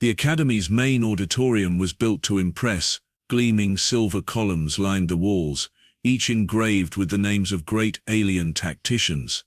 The Academy's main auditorium was built to impress. Gleaming silver columns lined the walls, each engraved with the names of great alien tacticians.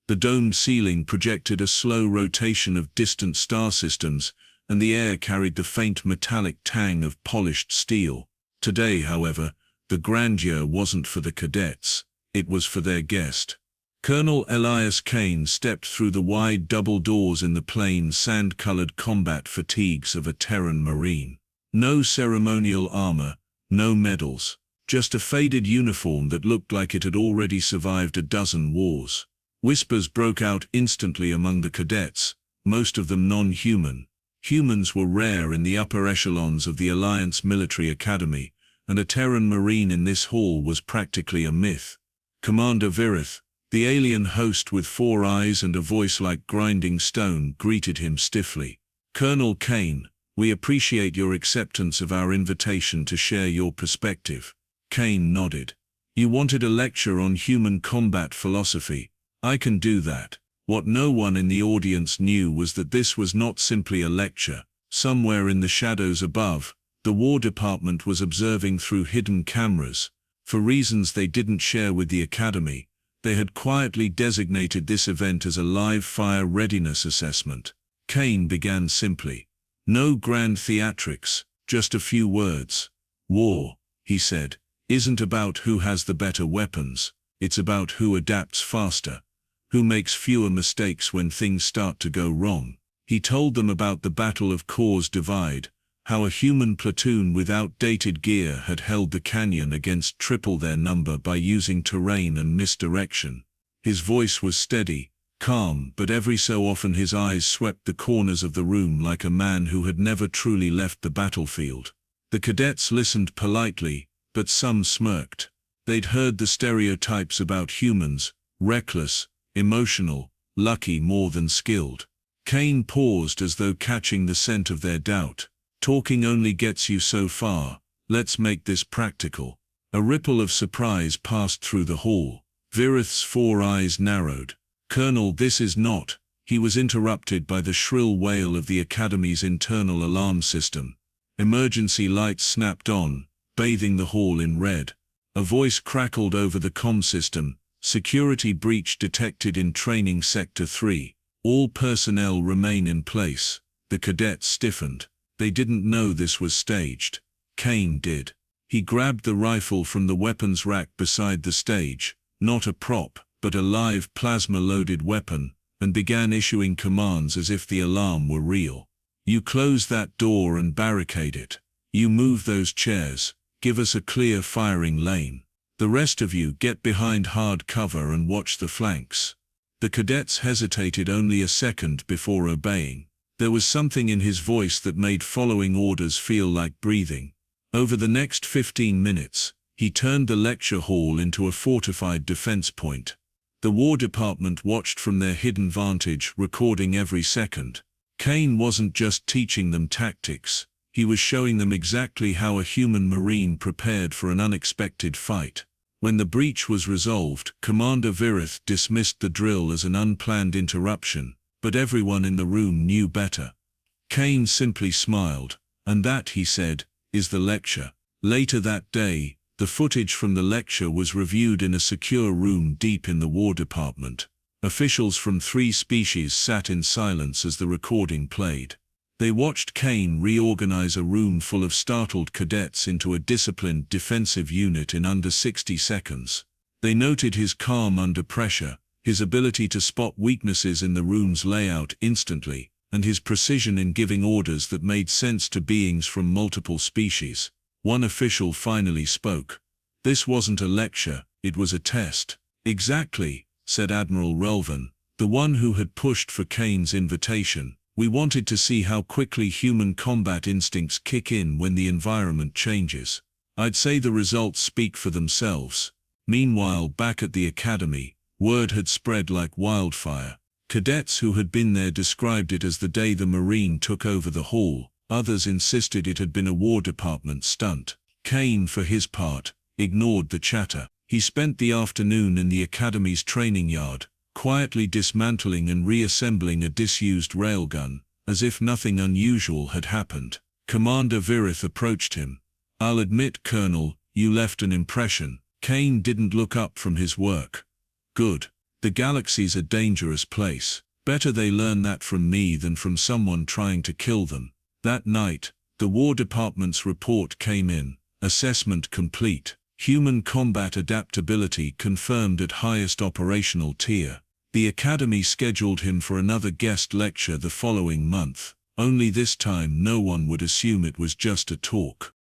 The domed ceiling projected a slow rotation of distant star systems, and the air carried the faint metallic tang of polished steel. Today, however, the grandeur wasn't for the cadets, it was for their guest. Colonel Elias Kane stepped through the wide double doors in the plain sand-colored combat fatigues of a Terran Marine. No ceremonial armor, no medals, just a faded uniform that looked like it had already survived a dozen wars. Whispers broke out instantly among the cadets, most of them non-human. Humans were rare in the upper echelons of the Alliance Military Academy, and a Terran Marine in this hall was practically a myth. Commander Virith, the alien host with 4 eyes and a voice like grinding stone, greeted him stiffly. "Colonel Kane, we appreciate your acceptance of our invitation to share your perspective." Kane nodded. "You wanted a lecture on human combat philosophy. I can do that." What no one in the audience knew was that this was not simply a lecture. Somewhere in the shadows above, the War Department was observing through hidden cameras. For reasons they didn't share with the Academy, they had quietly designated this event as a live-fire readiness assessment. Kane began simply. No grand theatrics, just a few words. "War," he said, "isn't about who has the better weapons, it's about who adapts faster, who makes fewer mistakes when things start to go wrong." He told them about the Battle of Corps Divide, how a human platoon with outdated gear had held the canyon against triple their number by using terrain and misdirection. His voice was steady, calm, but every so often his eyes swept the corners of the room like a man who had never truly left the battlefield. The cadets listened politely, but some smirked. They'd heard the stereotypes about humans: reckless, emotional, lucky more than skilled. Kane paused as though catching the scent of their doubt. "Talking only gets you so far, let's make this practical." A ripple of surprise passed through the hall. Virith's 4 eyes narrowed. "Colonel, this is not..." He was interrupted by the shrill wail of the Academy's internal alarm system. Emergency lights snapped on, bathing the hall in red. A voice crackled over the comm system. "Security breach detected in Training Sector 3. All personnel remain in place." The cadets stiffened. They didn't know this was staged. Kane did. He grabbed the rifle from the weapons rack beside the stage, not a prop, but a live plasma-loaded weapon, and began issuing commands as if the alarm were real. "You close that door and barricade it. You move those chairs. Give us a clear firing lane. The rest of you get behind hard cover and watch the flanks." The cadets hesitated only a second before obeying. There was something in his voice that made following orders feel like breathing. Over the next 15 minutes, he turned the lecture hall into a fortified defense point. The War Department watched from their hidden vantage, recording every second. Kane wasn't just teaching them tactics, he was showing them exactly how a human Marine prepared for an unexpected fight. When the breach was resolved, Commander Virith dismissed the drill as an unplanned interruption, but everyone in the room knew better. Kane simply smiled. "And that," he said, "is the lecture." Later that day, the footage from the lecture was reviewed in a secure room deep in the War Department. Officials from 3 species sat in silence as the recording played. They watched Kane reorganize a room full of startled cadets into a disciplined defensive unit in under 60 seconds. They noted his calm under pressure, his ability to spot weaknesses in the room's layout instantly, and his precision in giving orders that made sense to beings from multiple species. One official finally spoke. "This wasn't a lecture, it was a test." "Exactly," said Admiral Relvan, the one who had pushed for Kane's invitation. "We wanted to see how quickly human combat instincts kick in when the environment changes. I'd say the results speak for themselves." Meanwhile, back at the Academy, word had spread like wildfire. Cadets who had been there described it as the day the Marine took over the hall. Others insisted it had been a War Department stunt. Kane, for his part, ignored the chatter. He spent the afternoon in the Academy's training yard, quietly dismantling and reassembling a disused railgun, as if nothing unusual had happened. Commander Virith approached him. "I'll admit, Colonel, you left an impression." Kane didn't look up from his work. "Good. The galaxy's a dangerous place. Better they learn that from me than from someone trying to kill them." That night, the War Department's report came in. Assessment complete. Human combat adaptability confirmed at highest operational tier. The Academy scheduled him for another guest lecture the following month. Only this time no one would assume it was just a talk.